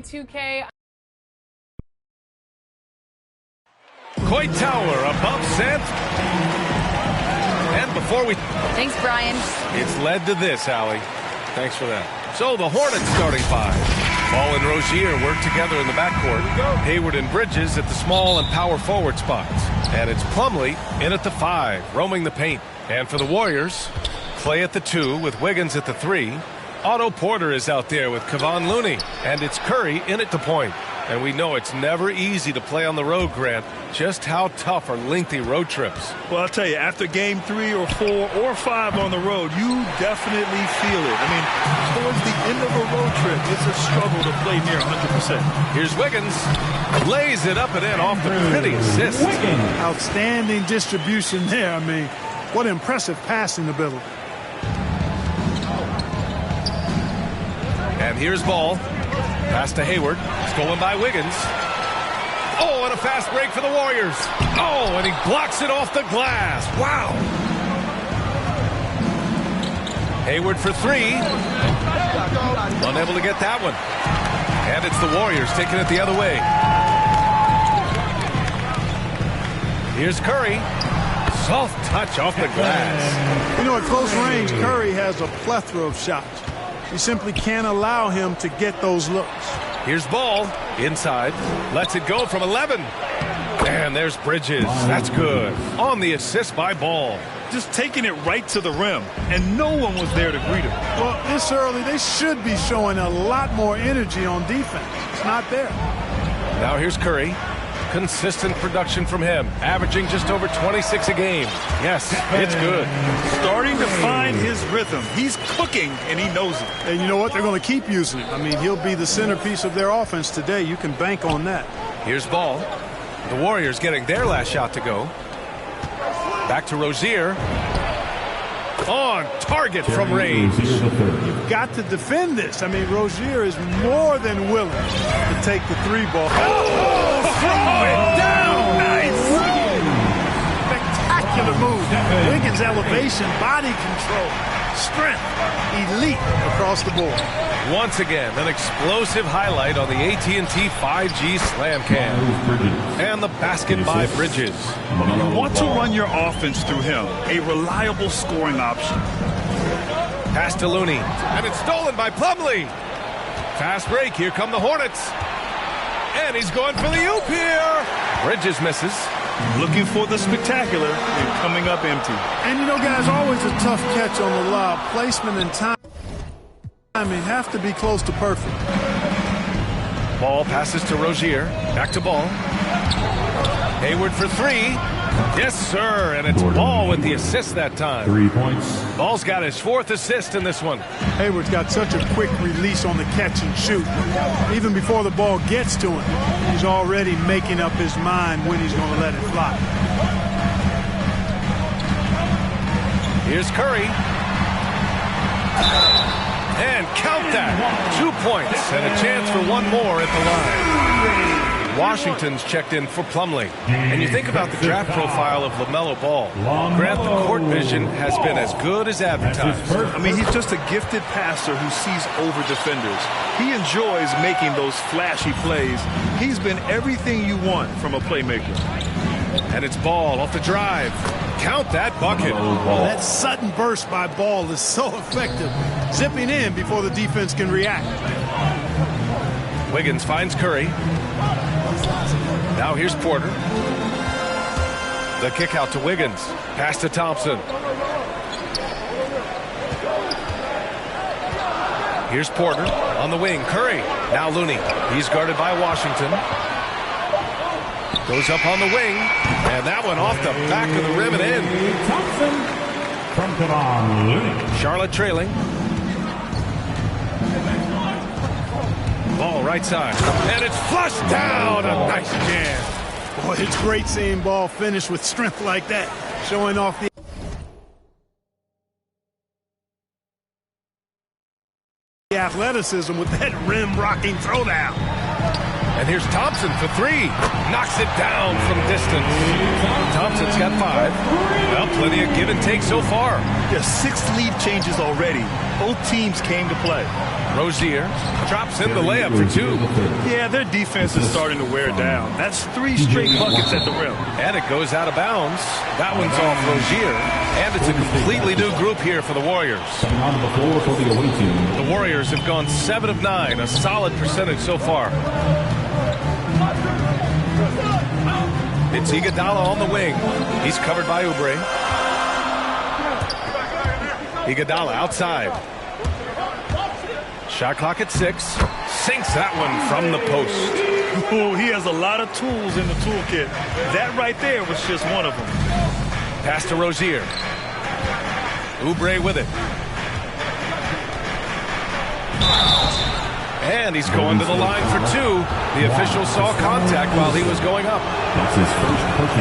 2K. Coit Tower above cent. And before we... Thanks, Brian. It's led to this, Allie. Thanks for that. So the Hornets starting five. Ball and Rozier work together in the backcourt. Hayward and Bridges at the small and power forward spots. And it's Plumlee in at the 5, roaming the paint. And for the Warriors, Clay at the 2 with Wiggins at the 3. Otto Porter is out there with Kevon Looney. And it's Curry in at the point. And we know it's never easy to play on the road, Grant. Just how tough are lengthy road trips? Well, I'll tell you, after game 3 or 4 or 5 on the road, you definitely feel it. I mean, towards the end of a road trip, it's a struggle to play near 100%. Here's Wiggins. Lays it up and in off the pretty assist. Outstanding distribution there. I mean, what impressive passing ability. And here's Ball. Pass to Hayward. Stolen by Wiggins. Oh, and a fast break for the Warriors. Oh, and he blocks it off the glass. Wow. Hayward for 3. Unable to get that one. And it's the Warriors taking it the other way. Here's Curry. Soft touch off the glass. You know, at close range, Curry has a plethora of shots. You simply can't allow him to get those looks. Here's Ball. Inside. Lets it go from 11. And there's Bridges. That's good. On the assist by Ball. Just taking it right to the rim, and no one was there to greet him. Well, this early, they should be showing a lot more energy on defense. It's not there. Now here's Curry. Consistent production from him, averaging just over 26 a game. Yes, it's good. Starting to find his rhythm. He's cooking, and he knows it. And you know what? They're going to keep using him. I mean, he'll be the centerpiece of their offense today. You can bank on that. Here's Ball. The Warriors getting their last shot to go. Back to Rozier. On target from range. You've got to defend this. I mean, Rozier is more than willing to take the 3 ball. Oh, throw it down. Nice. Spectacular move. Wiggins' elevation, body control, strength, elite across the board. Once again, an explosive highlight on the AT&T 5G Slam Cam. And the basket by Bridges. You want to run your offense through him. A reliable scoring option. Pass to Looney. And it's stolen by Plumlee. Fast break. Here come the Hornets. And he's going for the oop here. Bridges misses. Looking for the spectacular and coming up empty. And, you know, guys, always a tough catch on the lob. Placement and time. I mean, have to be close to perfect. Ball passes to Rozier. Back to Ball. Hayward for 3. Yes, sir. And it's Ball with the assist that time. 3 points. Ball's got his 4th assist in this one. Hayward's got such a quick release on the catch and shoot. Even before the ball gets to him, he's already making up his mind when he's going to let it fly. Here's Curry. And count that. 2 points and a chance for one more at the line. Washington's checked in for Plumlee. And you think about the draft profile of LaMelo Ball. Grant, the court vision has been as good as advertised. I mean, he's just a gifted passer who sees over defenders. He enjoys making those flashy plays. He's been everything you want from a playmaker. And it's Ball off the drive. Count that bucket. That sudden burst by Ball is so effective. Zipping in before the defense can react. Wiggins finds Curry. Now here's Porter. The kick out to Wiggins. Pass to Thompson. Here's Porter on the wing. Curry. Now Looney. He's guarded by Washington. Goes up on the wing. And that one off the back of the rim and in. Thompson from Kevon Looney. Charlotte trailing. Ball right side. And it's flushed down. A nice jam. Boy, it's great seeing Ball finish with strength like that. Showing off the athleticism with that rim-rocking throwdown. And here's Thompson for 3. Knocks it down from distance. Thompson's got 5. Well, plenty of give and take so far. Yeah, 6 lead changes already. Both teams came to play. Rozier drops in the layup for 2. Yeah, their defense is starting to wear down. That's 3 straight buckets at the rim. And it goes out of bounds. That one's off Rozier. And it's a completely new group here for the Warriors. The Warriors have gone 7 of 9, a solid percentage so far. It's Iguodala on the wing. He's covered by Oubre. Iguodala outside. Shot clock at 6. Sinks that one from the post. Ooh, he has a lot of tools in the toolkit. That right there was just one of them. Pass to Rozier. Oubre with it. And he's going to the line for 2. The official saw contact while he was going up.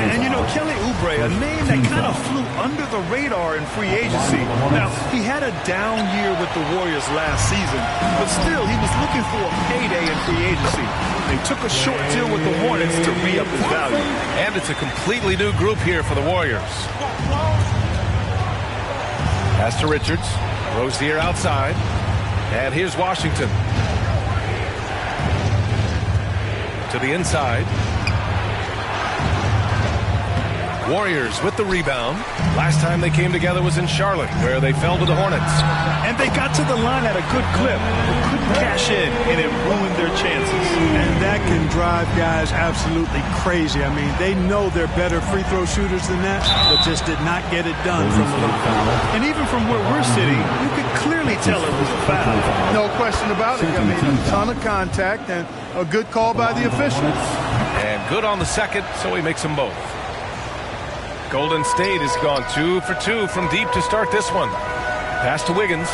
And you know, Kelly Oubre, a name that kind of flew under the radar in free agency. Now, he had a down year with the Warriors last season, but still, he was looking for a payday in free agency. They took a short deal with the Hornets to re-up his value. And it's a completely new group here for the Warriors. Pass to Richards. Rozier outside. And here's Washington. To the inside. Warriors with the rebound. Last time they came together was in Charlotte, where they fell to the Hornets. And they got to the line at a good clip, but couldn't cash in, and it ruined their chances. And that can drive guys absolutely crazy. I mean, they know they're better free throw shooters than that, but just did not get it done from the line. And even from where we're sitting, you could clearly tell it was a foul. No question about it. I mean, a ton of contact and a good call by the officials. And good on the second, so he makes them both. Golden State has gone 2 for 2 from deep to start this one. Pass to Wiggins.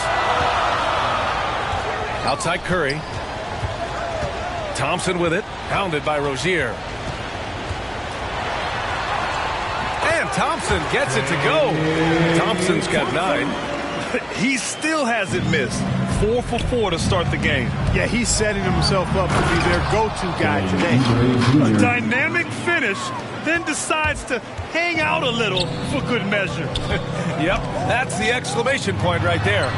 Outside Curry. Thompson with it. Pounded by Rozier. And Thompson gets it to go. Thompson's got 9. He still hasn't missed. 4 for 4 to start the game. Yeah, he's setting himself up to be their go-to guy today. A dynamic finish, then decides to hang out a little for good measure. Yep, that's the exclamation point right there.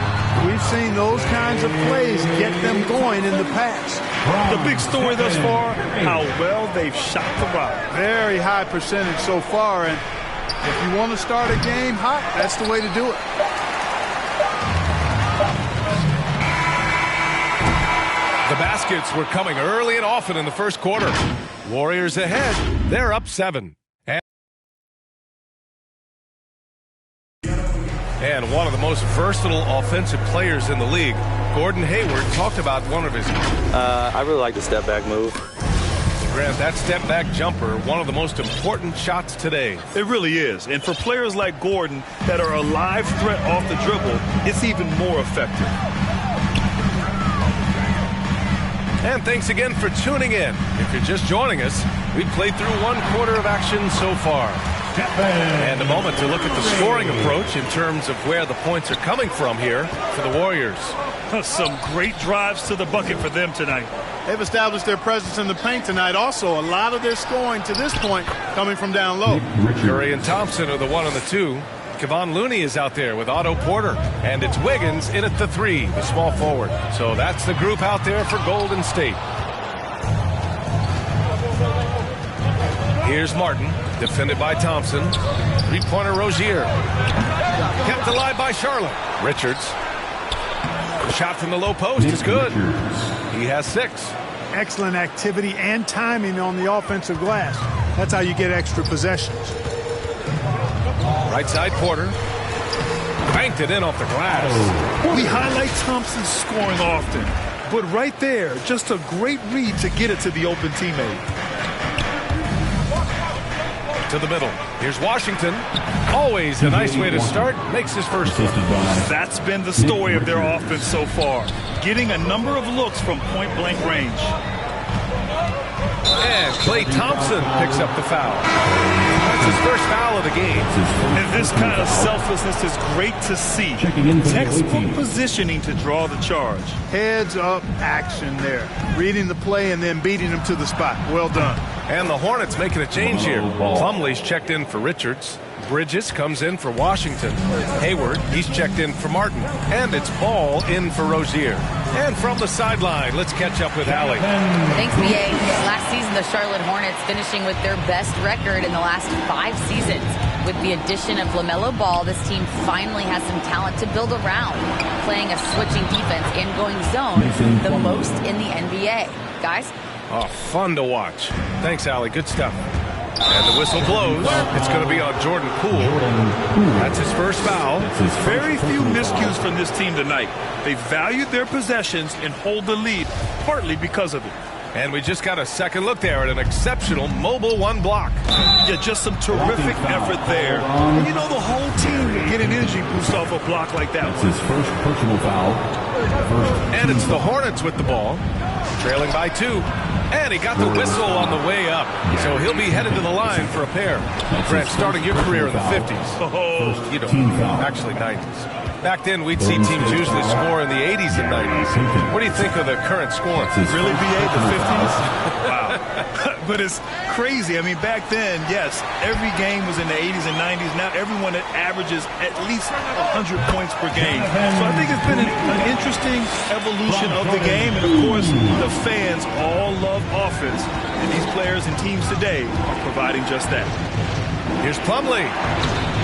We've seen those kinds of plays get them going in the past. The big story thus far, how well they've shot the rock. Very high percentage so far, and if you want to start a game hot, that's the way to do it. The baskets were coming early and often in the first quarter. Warriors ahead. They're up 7. And one of the most versatile offensive players in the league, Gordon Hayward, talked about one of his. I really like the step-back move. Grant, that step-back jumper, one of the most important shots today. It really is. And for players like Gordon that are a live threat off the dribble, it's even more effective. And thanks again for tuning in. If you're just joining us, we've played through 1 quarter of action so far. And a moment to look at the scoring approach in terms of where the points are coming from here for the Warriors. Some great drives to the bucket for them tonight. They've established their presence in the paint tonight. Also, a lot of their scoring to this point coming from down low. Curry and Thompson are the 1 and the 2. Kevon Looney is out there with Otto Porter. And it's Wiggins in at the 3, the small forward. So that's the group out there for Golden State. Here's Martin, defended by Thompson. 3-pointer Rozier. Kept alive by Charlotte. Richards. Shot from the low post is good. He has 6. Excellent activity and timing on the offensive glass. That's how you get extra possessions. Right side Porter. Banked it in off the glass. We highlight Thompson's scoring often, but right there, just a great read to get it to the open teammate. To the middle. Here's Washington. Always a nice way to start. Makes his first one. That's been the story of their offense so far. Getting a number of looks from point-blank range. And Klay Thompson picks up the foul. That's his first foul of the game. And this kind of selflessness is great to see. Textbook positioning to draw the charge. Heads up action there. Reading the play and then beating them to the spot. Well done. And the Hornets making a change here. Plumlee's checked in for Richards. Bridges comes in for Washington. Hayward, he's checked in for Martin. And it's Ball in for Rozier. And from the sideline, let's catch up with Allie. Thanks, BA. Last season, the Charlotte Hornets finishing with their best record in the last 5 seasons. With the addition of LaMelo Ball, this team finally has some talent to build around, playing a switching defense and going zone the most in the NBA. Guys? Oh, fun to watch. Thanks, Allie. Good stuff. And the whistle blows. It's going to be on Jordan Poole. That's his first foul. Very few miscues from this team tonight. They valued their possessions and hold the lead, partly because of it. And we just got a second look there at an exceptional mobile 1 block. Yeah, just some terrific effort there. And you know, the whole team will get an energy boost off a block like that. That's his first personal foul. And it's the Hornets with the ball, trailing by 2. And he got the whistle on the way up. So he'll be headed to the line for a pair. Grant, starting your career in the 50s. Oh, you know, actually 90s. Back then, we'd see teams usually score in the 80s and 90s. What do you think of the current score? Really, BA, the 50s? Wow. But it's crazy. I mean, back then, yes, every game was in the 80s and 90s. Now everyone averages at least 100 points per game. So I think it's been an interesting evolution of the game. And, of course, the fans all love offense. And these players and teams today are providing just that. Here's Plumlee.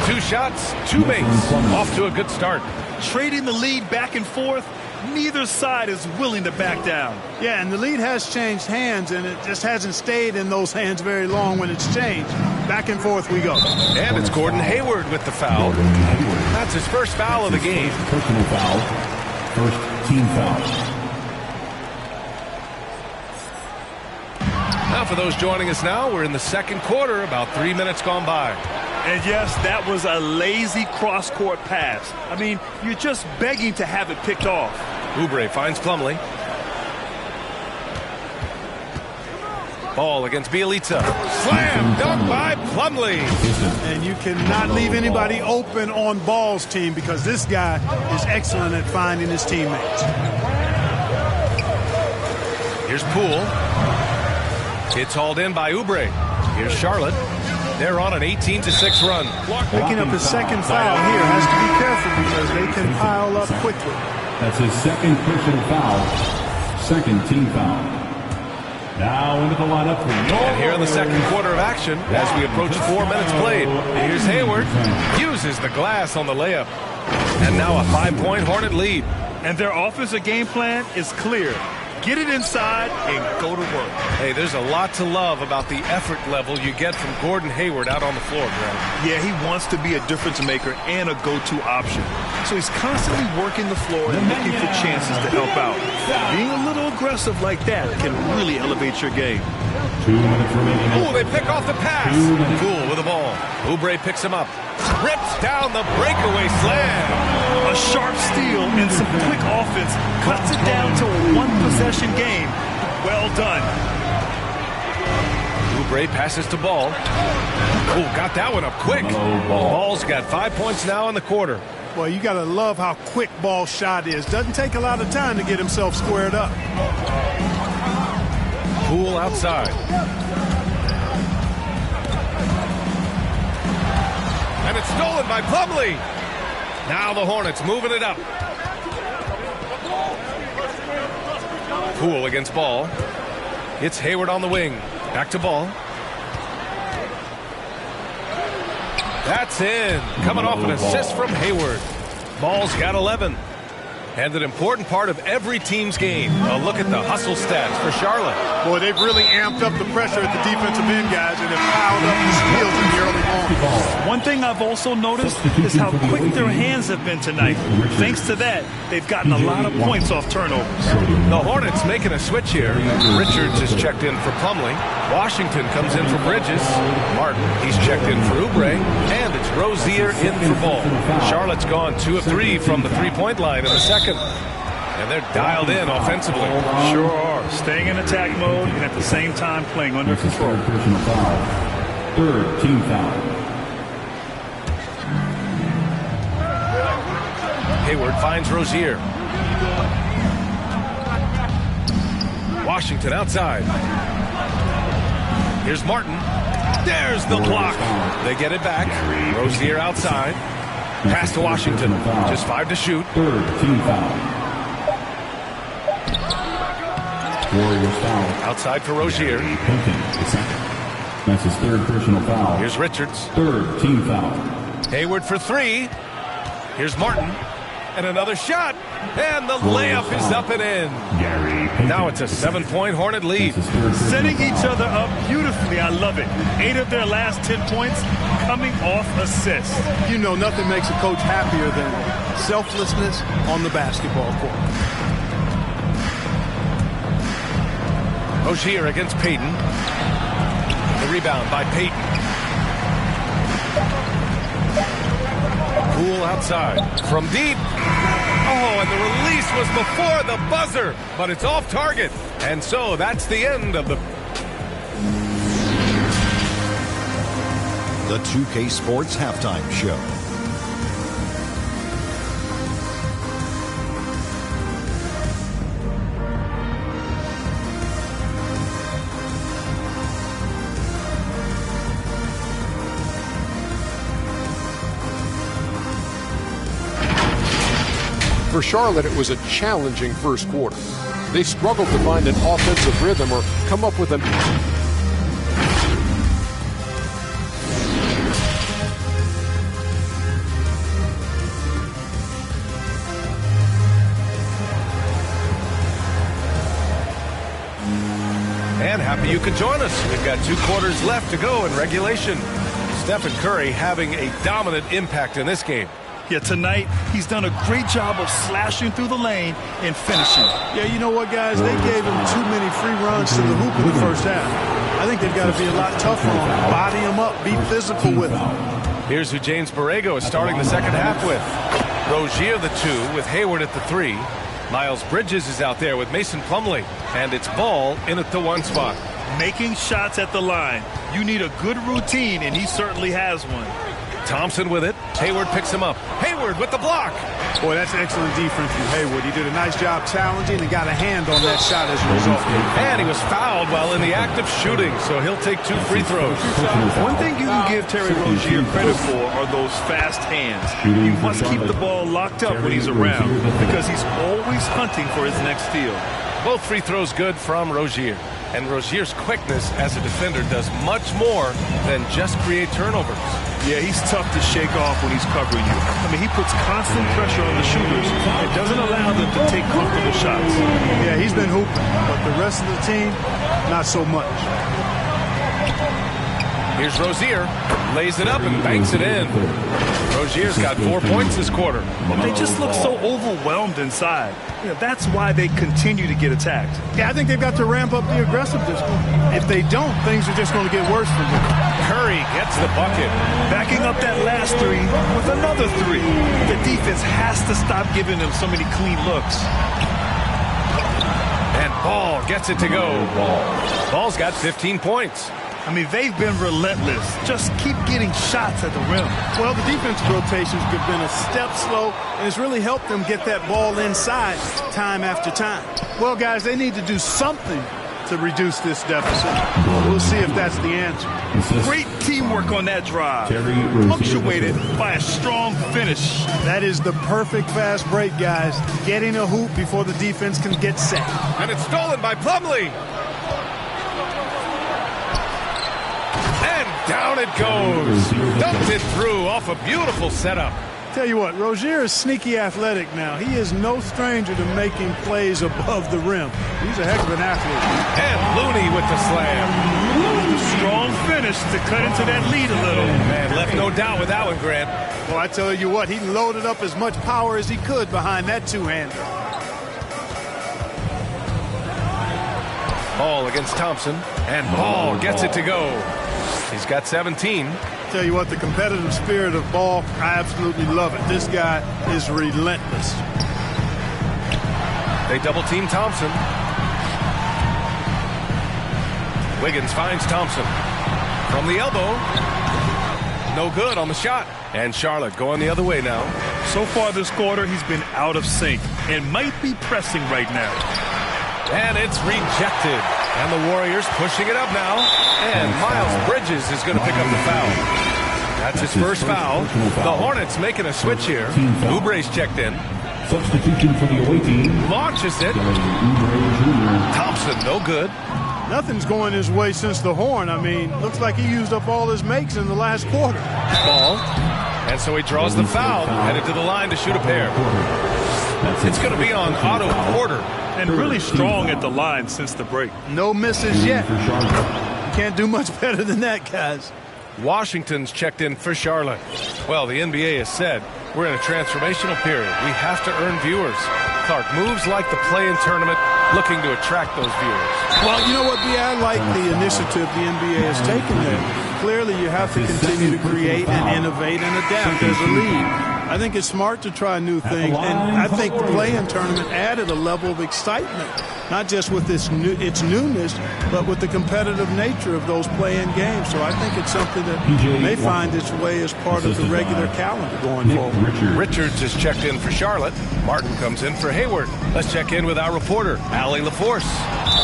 2 shots, 2 makes. Off to a good start. Trading the lead back and forth. Neither side is willing to back down. Yeah, and the lead has changed hands, and it just hasn't stayed in those hands very long when it's changed. Back and forth we go. And it's Gordon Hayward with the foul. That's his first foul of the game. Personal foul. First team foul. Now for those joining us now, we're in the second quarter, about 3 minutes gone by. And yes, that was a lazy cross-court pass. I mean, you're just begging to have it picked off. Oubre finds Plumlee. Ball against Bielitsa. Slam dunk by Plumlee. And you cannot leave anybody open on Ball's team because this guy is excellent at finding his teammates. Here's Poole. It's hauled in by Oubre. Here's Charlotte. They're on an 18-6 run. Picking up his second foul here. Has to be careful because they can pile up quickly. That's his second personal foul. Second team foul. Now into the lineup. And here in the second quarter of action, as we approach 4 minutes played, here's Hayward. Uses the glass on the layup. And now a 5-point Hornet lead. And their offensive game plan is clear. Get it inside and go to work. Hey, there's a lot to love about the effort level you get from Gordon Hayward out on the floor, Grant. Yeah, he wants to be a difference maker and a go-to option. So he's constantly working the floor and looking for chances to help out. Being a little aggressive like that can really elevate your game. 2 minutes remaining. Ooh, they pick off the pass. Poole with the ball. Oubre picks him up. Rips down the breakaway slam. A sharp steal and some quick offense cuts it down to a one-possession game. Well done. Oubre passes to Ball. Oh, got that one up quick. Ball's got 5 points now in the quarter. Well, you got to love how quick Ball's shot is. Doesn't take a lot of time to get himself squared up. Poole outside. And it's stolen by Plumlee. Now the Hornets moving it up. Poole against Ball. It's Hayward on the wing. Back to Ball. That's in. Coming off an assist from Hayward. Ball's got 11. And an important part of every team's game. A look at the hustle stats for Charlotte. Boy, they've really amped up the pressure at the defensive end, guys, and have piled up the steals in the early going. One thing I've also noticed is how quick their hands have been tonight. Thanks to that, they've gotten a lot of points off turnovers. The Hornets making a switch here. Richards is checked in for Plumlee. Washington comes in for Bridges. Martin, he's checked in for Oubre. And it's Rozier in for Ball. Charlotte's gone 2 of 3 from the three-point line in the second. And they're dialed in offensively. Sure are. Staying in attack mode and at the same time playing under control. Personal foul. Third team foul. Hayward finds Rozier. Washington outside. Here's Martin. There's the block. They get it back. Rozier outside. Pass to Washington. Just 5 to shoot. Third team foul. Warriors foul. Outside for Rozier. Gary Payton, the second. That's his third personal foul. Here's Richards. Third team foul. Hayward for three. Here's Martin. And another shot. And the layup is up and in. Gary Payton. Now it's a 7-point Hornet lead. Setting each other up beautifully. I love it. 8 of their last 10 points coming off assists. You know, nothing makes a coach happier than selflessness on the basketball court. Rozier against Payton. The rebound by Payton. Poole outside. From deep. Oh, and the release was before the buzzer. But it's off target. And so that's the end of the... The 2K Sports Halftime Show. For Charlotte, it was a challenging first quarter. They struggled to find an offensive rhythm or come up with a... And happy you could join us. We've got 2 quarters left to go in regulation. Stephen Curry having a dominant impact in this game. Yeah, tonight he's done a great job of slashing through the lane and finishing. Yeah, you know what, guys? They gave him too many free runs to the hoop in the first half. I think they've got to be a lot tougher on him. Body him up, be physical with him. Here's who James Borrego is starting the second half with. Rozier the 2 with Hayward at the 3. Miles Bridges is out there with Mason Plumlee. And it's Ball in at the 1 spot. Making shots at the line. You need a good routine, and he certainly has one. Thompson with it. Hayward picks him up. Hayward with the block. Boy, that's excellent defense from Hayward. He did a nice job challenging and got a hand on that shot as a result. And he was fouled while in the act of shooting, so he'll take 2 free throws. One thing you can give Terry Rozier credit for are those fast hands. You must keep the ball locked up when he's around because he's always hunting for his next steal. Both free throws good from Rozier. And Rozier's quickness as a defender does much more than just create turnovers. Yeah, he's tough to shake off when he's covering you. I mean, he puts constant pressure on the shooters. It doesn't allow them to take comfortable shots. Yeah, he's been hooping, but the rest of the team, not so much. Here's Rozier. Lays it up and banks it in. Rozier's got 4 points this quarter. They just look so overwhelmed inside. You know, that's why they continue to get attacked. Yeah, I think they've got to ramp up the aggressiveness. If they don't, things are just going to get worse for them. Curry gets the bucket. Backing up that last 3 with another 3. The defense has to stop giving them so many clean looks. And Ball gets it to go. Ball's got 15 points. I mean, they've been relentless. Just keep getting shots at the rim. Well, the defensive rotations have been a step slow, and it's really helped them get that ball inside time after time. Well, guys, they need to do something to reduce this deficit. We'll see if that's the answer. Great teamwork on that drive. Punctuated by a strong finish. That is the perfect fast break, guys. Getting a hoop before the defense can get set. And it's stolen by Plumlee. Down it goes. Dumped it through off a beautiful setup. Tell you what, Rozier is sneaky athletic now. He is no stranger to making plays above the rim. He's a heck of an athlete. And Looney with the slam. Strong finish to cut into that lead a little. Man, left no doubt with that one, Grant. Well, I tell you what, he loaded up as much power as he could behind that 2-hander. Ball against Thompson. And Ball gets it to go. He's got 17. Tell you what, the competitive spirit of Ball, I absolutely love it. This guy is relentless. They double team Thompson. Wiggins finds Thompson. From the elbow. No good on the shot. And Charlotte going the other way now. So far this quarter, he's been out of sync and might be pressing right now. And it's rejected. And the Warriors pushing it up now. And Miles Bridges is going to pick up the foul. That's his first foul. The Hornets making a switch here. Oubre's checked in. Substitution for the away team. Launches it. Thompson, no good. Nothing's going his way since the horn. I mean, looks like he used up all his makes in the last quarter. Ball. And so he draws the foul, headed to the line to shoot a pair. It's going to be on Otto Porter. And really strong at the line since the break. No misses yet. You can't do much better than that, guys. Washington's checked in for Charlotte. Well, the NBA has said we're in a transformational period. We have to earn viewers. Clark, moves like the play-in tournament, looking to attract those viewers. Well, you know what, B? I like the initiative the NBA has taken there. Clearly, you have to continue to create and innovate and adapt as a league. I think it's smart to try new things, and I think the play-in tournament added a level of excitement, not just with its newness, but with the competitive nature of those play-in games. So I think it's something that may find its way as part of the regular calendar going forward. Richards is checked in for Charlotte. Martin comes in for Hayward. Let's check in with our reporter, Allie LaForce.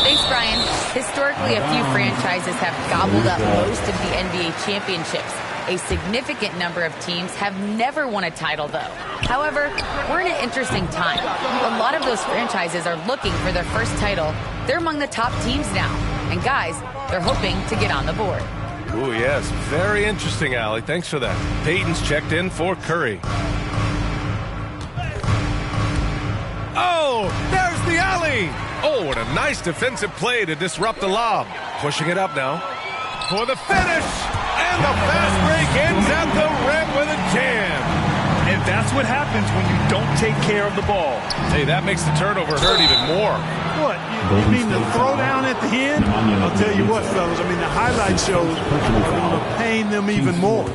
Thanks, Brian. Historically, a few franchises have gobbled up most of the NBA championships. A significant number of teams have never won a title, though. However, we're in an interesting time. A lot of those franchises are looking for their first title. They're among the top teams now. And guys, they're hoping to get on the board. Ooh, yes. Very interesting, Allie. Thanks for that. Payton's checked in for Curry. Oh, there's the alley. Oh, what a nice defensive play to disrupt the lob. Pushing it up now for the finish. And the fast break ends at the rim with a jam. And that's what happens when you don't take care of the ball. Hey, that makes the turnover hurt even more. What? You mean the throwdown at the end? I'll tell you what, fellas. I mean, the highlight shows are going to pain them even more.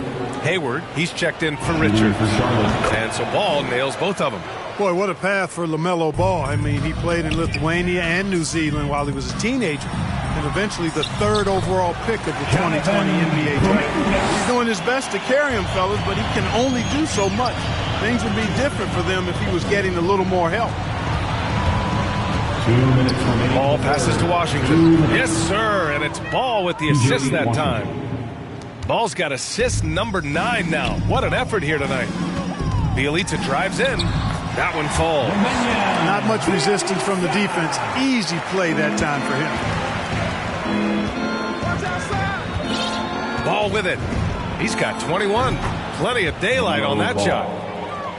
Hayward, he's checked in for Richards. And so Ball nails both of them. Boy, what a path for LaMelo Ball. I mean, he played in Lithuania and New Zealand while he was a teenager, and eventually the third overall pick of the 2020 NBA draft. He's doing his best to carry him, fellas, but he can only do so much. Things would be different for them if he was getting a little more help. 2 minutes remaining. Ball passes to Washington. Yes, sir, and it's Ball with the assist that time. Ball's got assist number 9 now. What an effort here tonight. Bielitsa drives in. That one falls. Not much resistance from the defense. Easy play that time for him. Ball with it. He's got 21. Plenty of daylight on that shot.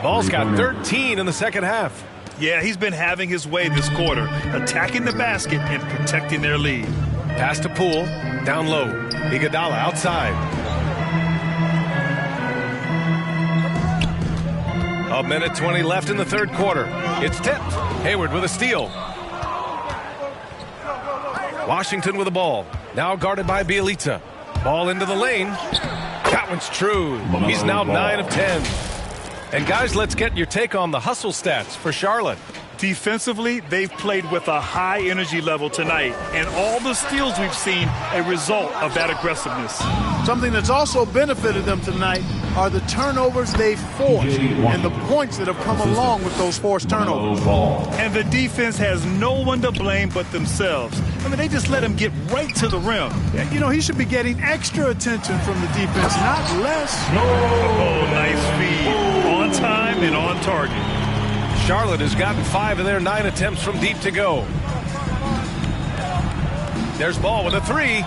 Ball's got 13 in the second half. Yeah, he's been having his way this quarter, attacking the basket and protecting their lead. Pass to Poole. Down low. Iguodala outside. A minute 20 left in the third quarter. It's tipped. Hayward with a steal. Washington with the ball. Now guarded by Bielitsa. Ball into the lane. That one's true. He's now 9 of 10. And guys, let's get your take on the hustle stats for Charlotte. Defensively, they've played with a high energy level tonight, and all the steals we've seen a result of that aggressiveness. Something that's also benefited them tonight are the turnovers they've forced and the points that have come along with those forced turnovers. And the defense has no one to blame but themselves. I mean, they just let him get right to the rim. Yeah, you know, he should be getting extra attention from the defense, not less. Oh, nice feed. On time and on target. Charlotte has gotten 5 of their 9 attempts from deep to go. There's Ball with a 3.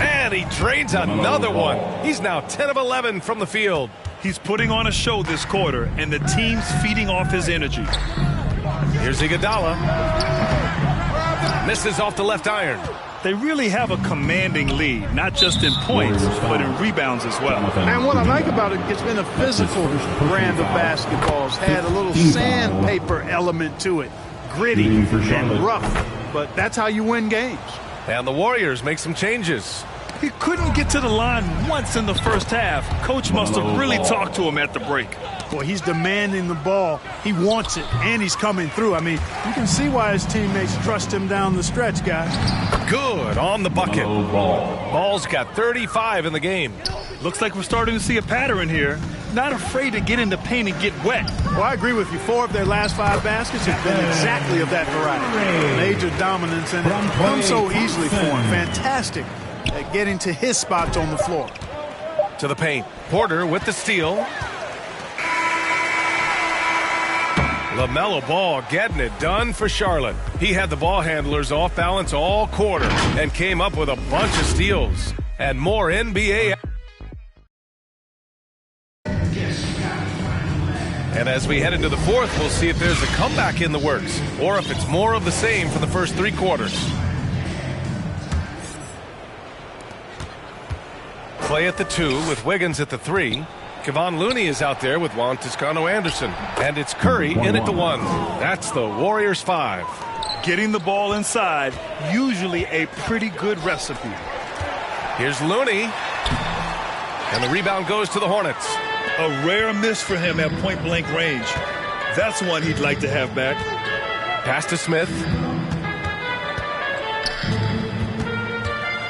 And he drains another one. He's now 10 of 11 from the field. He's putting on a show this quarter, and the team's feeding off his energy. Here's Iguodala. Misses off the left iron. They really have a commanding lead, not just in points, but in rebounds as well. And what I like about it, it's been a physical brand of basketball. It's had a little sandpaper element to it. Gritty and rough. But that's how you win games. And the Warriors make some changes. He couldn't get to the line once in the first half. Coach must have really talked to him at the break. Boy, he's demanding the ball. He wants it, and he's coming through. I mean, you can see why his teammates trust him down the stretch, guys. Good on the bucket. Ball's got 35 in the game. Looks like we're starting to see a pattern here. Not afraid to get in the paint and get wet. Well, I agree with you. 4 of their last 5 baskets have been exactly of that variety. Major dominance, and it comes so easily for him. Fantastic at getting to his spots on the floor. To the paint. Porter with the steal. LaMelo Ball getting it done for Charlotte. He had the ball handlers off balance all quarter and came up with a bunch of steals. And more NBA. And as we head into the fourth, we'll see if there's a comeback in the works or if it's more of the same for the first 3 quarters. Clay at the 2 with Wiggins at the 3. Kevon Looney is out there with Juan Toscano-Anderson. And it's Curry in at the 1. That's the Warriors 5. Getting the ball inside, usually a pretty good recipe. Here's Looney. And the rebound goes to the Hornets. A rare miss for him at point-blank range. That's one he'd like to have back. Pass to Smith.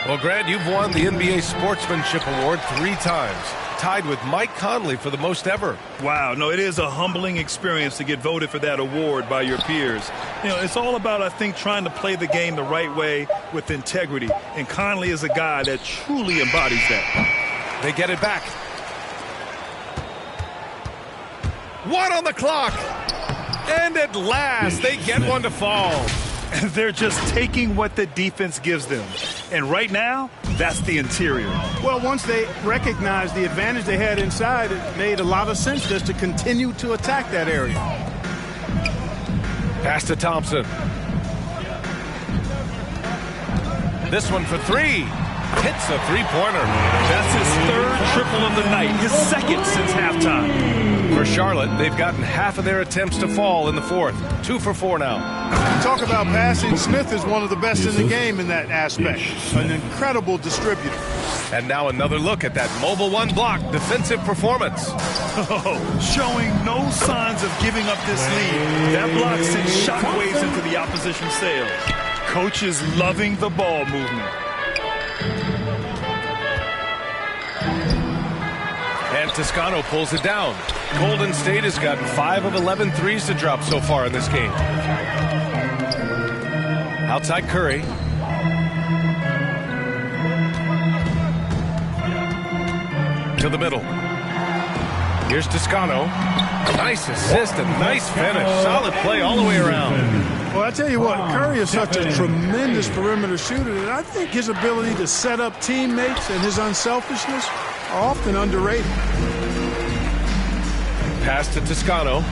Well, Grant, you've won the NBA Sportsmanship Award 3 times, tied with Mike Conley for the most ever. Wow, no, it is a humbling experience to get voted for that award by your peers. You know, it's all about, I think, trying to play the game the right way with integrity. And Conley is a guy that truly embodies that. They get it back. 1 on the clock. And at last, they get one to fall. They're just taking what the defense gives them. And right now, that's the interior. Well, once they recognized the advantage they had inside, it made a lot of sense just to continue to attack that area. Pass to Thompson. This one for 3. Hits a 3-pointer. That's his 3rd triple of the night, his 2nd since halftime. For Charlotte, they've gotten half of their attempts to fall in the 4th. 2 for 4 now. Talk about passing. Smith is one of the best in the game in that aspect. An incredible distributor. And now another look at that mobile 1 block defensive performance. Showing no signs of giving up this lead. That block sent shockwaves into the opposition sail. Coach is loving the ball movement. And Toscano pulls it down. Golden State has gotten 5 of 11 threes to drop so far in this game. Outside Curry. To the middle. Here's Toscano. Nice assist and nice finish. Solid play all the way around. Well, I tell you what, Curry is such a tremendous perimeter shooter that I think his ability to set up teammates and his unselfishness are often underrated. Pass to Toscano.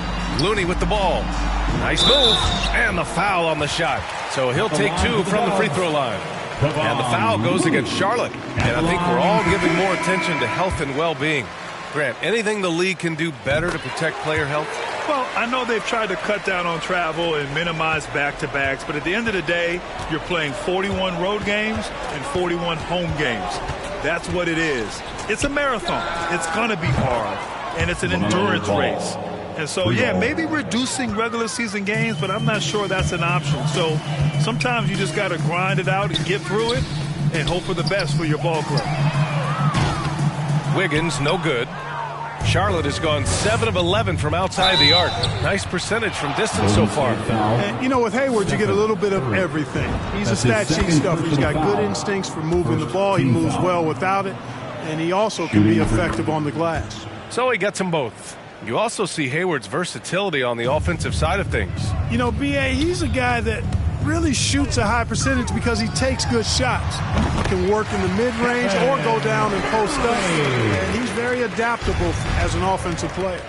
Looney with the ball. Nice move. And the foul on the shot. So he'll take 2 from the free throw line. And the foul goes against Charlotte. And I think we're all giving more attention to health and well-being. Grant, anything the league can do better to protect player health? Well, I know they've tried to cut down on travel and minimize back-to-backs, but at the end of the day, you're playing 41 road games and 41 home games. That's what it is. It's a marathon. It's going to be hard, and it's an endurance race. And so, yeah, maybe reducing regular season games, but I'm not sure that's an option. So sometimes you just got to grind it out and get through it and hope for the best for your ball club. Wiggins, no good. Charlotte has gone 7 of 11 from outside the arc. Nice percentage from distance so far. And, you know, with Hayward, you get a little bit of everything. He's a stat sheet stuffer. He's got good instincts for moving the ball. He moves well without it. And he also can be effective on the glass. So he gets them both. You also see Hayward's versatility on the offensive side of things. You know, B.A., he's a guy that really shoots a high percentage because he takes good shots. He can work in the mid-range or go down and post up. And he's very adaptable as an offensive player.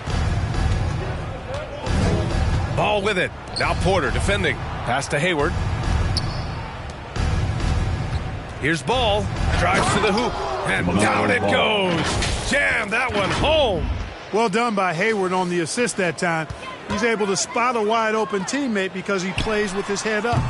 Ball with it. Now Porter defending. Pass to Hayward. Here's Ball. Drives to the hoop. And down it goes. Jam that one home. Well done by Hayward on the assist that time. He's able to spot a wide-open teammate because he plays with his head up.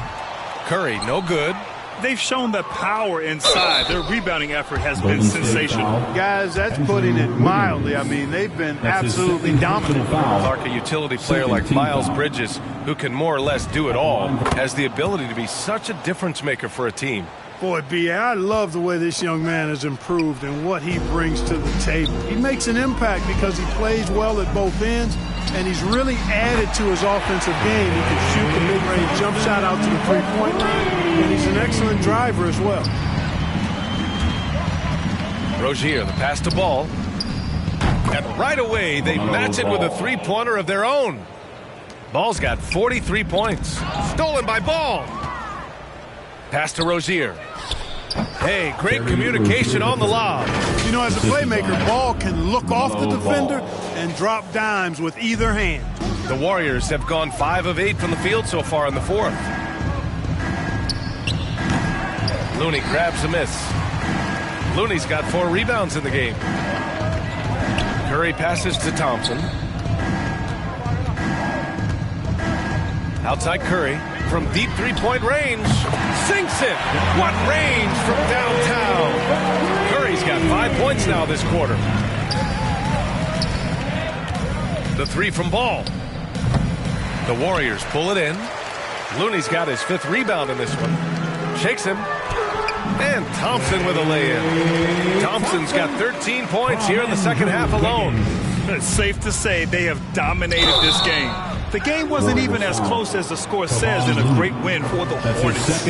Curry, no good. They've shown the power inside. Their rebounding effort has been sensational. Guys, that's putting it mildly. I mean, they've been absolutely dominant. Clark, a utility player like Miles Bridges, who can more or less do it all, has the ability to be such a difference maker for a team. Boy, B.A., I love the way this young man has improved and what he brings to the table. He makes an impact because he plays well at both ends, and he's really added to his offensive game. He can shoot the mid-range jump shot out to the three-point line, and he's an excellent driver as well. Rozier, the pass to Ball. And right away, they match it with a three-pointer of their own. Ball's got 43 points. Stolen by Ball. Pass to Rozier. Hey, great communication on the lob. You know, as a playmaker, Ball can look off the defender and drop dimes with either hand. The Warriors have gone 5 of 8 from the field so far in the fourth. Looney grabs a miss. Looney's got 4 rebounds in the game. Curry passes to Thompson. Outside Curry from deep three-point range. Sinks it. What range from downtown. Curry's got 5 points now this quarter. The 3 from Ball. The Warriors pull it in. Looney's got his 5th rebound in this one. Shakes him. And Thompson with a lay-in. Thompson's got 13 points here in the second half alone. It's safe to say they have dominated this game. The game wasn't even as close as the score says in a great win for the Hornets.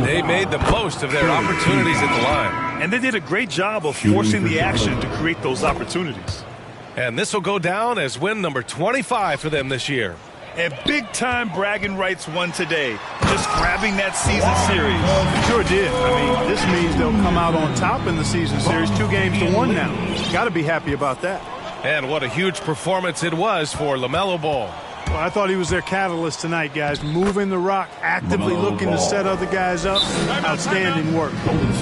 They made the most of their opportunities at the line. And they did a great job of forcing the action to create those opportunities. And this will go down as win number 25 for them this year. And big-time bragging rights won today. Just grabbing that season series. Sure did. I mean, this means they'll come out on top in the season series, 2 games to 1 now. Got to be happy about that. And what a huge performance it was for LaMelo Ball. Well, I thought he was their catalyst tonight, guys. Moving the rock, actively looking to set other guys up. Outstanding work.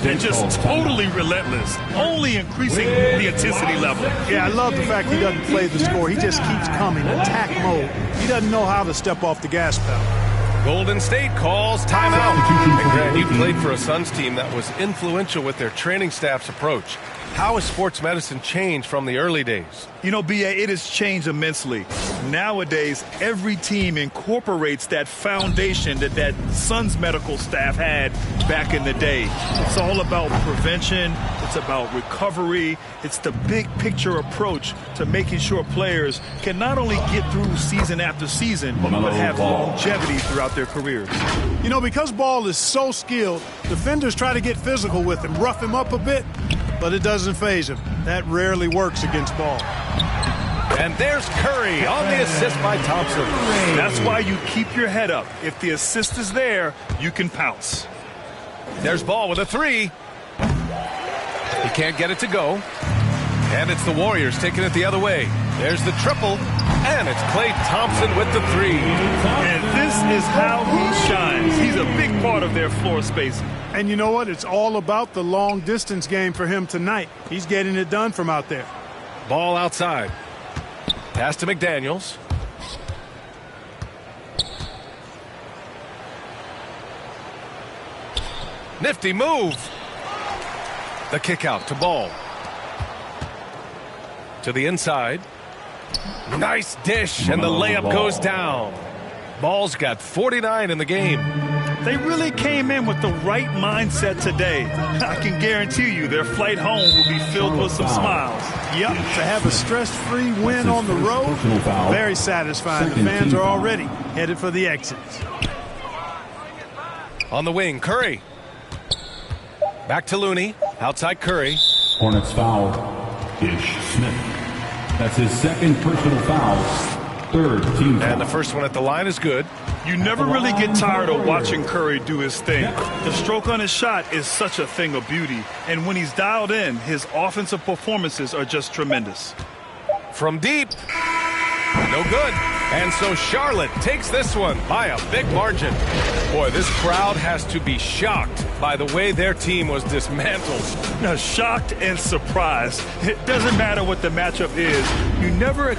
And just totally relentless. Only increasing the intensity level. Yeah, I love the fact he doesn't play the score. He just keeps coming, attack mode. He doesn't know how to step off the gas pedal. Golden State calls timeout. And Grant, you played for a Suns team that was influential with their training staff's approach. How has sports medicine changed from the early days? You know, B.A., it has changed immensely. Nowadays, every team incorporates that foundation that Suns medical staff had back in the day. It's all about prevention. It's about recovery. It's the big picture approach to making sure players can not only get through season after season, but have longevity throughout their careers. You know, because Ball is so skilled, defenders try to get physical with him, rough him up a bit, but it doesn't faze him. That rarely works against Ball. And there's Curry on the assist by Thompson. That's why you keep your head up. If the assist is there, you can pounce. There's Ball with a 3. He can't get it to go. And it's the Warriors taking it the other way. There's the triple. And it's Klay Thompson with the 3. And this is how he shines. He's a big part of their floor spacing. And you know what? It's all about the long-distance game for him tonight. He's getting it done from out there. Ball outside. Pass to McDaniels. Nifty move. The kick out to Ball. To the inside. Nice dish, and the layup goes down. Ball's got 49 in the game. They really came in with the right mindset today. I can guarantee you their flight home will be filled with some smiles. Yep, to have a stress-free win on the road, very satisfying. The fans are already headed for the exits. On the wing, Curry. Back to Looney. Outside Curry. Hornets foul. Ish Smith. That's his 2nd personal foul. 3rd team foul. And the first one at the line is good. You never really get tired of watching Curry do his thing. The stroke on his shot is such a thing of beauty. And when he's dialed in, his offensive performances are just tremendous. From deep. No good. And so Charlotte takes this one by a big margin. Boy, this crowd has to be shocked by the way their team was dismantled. Now, shocked and surprised. It doesn't matter what the matchup is. You never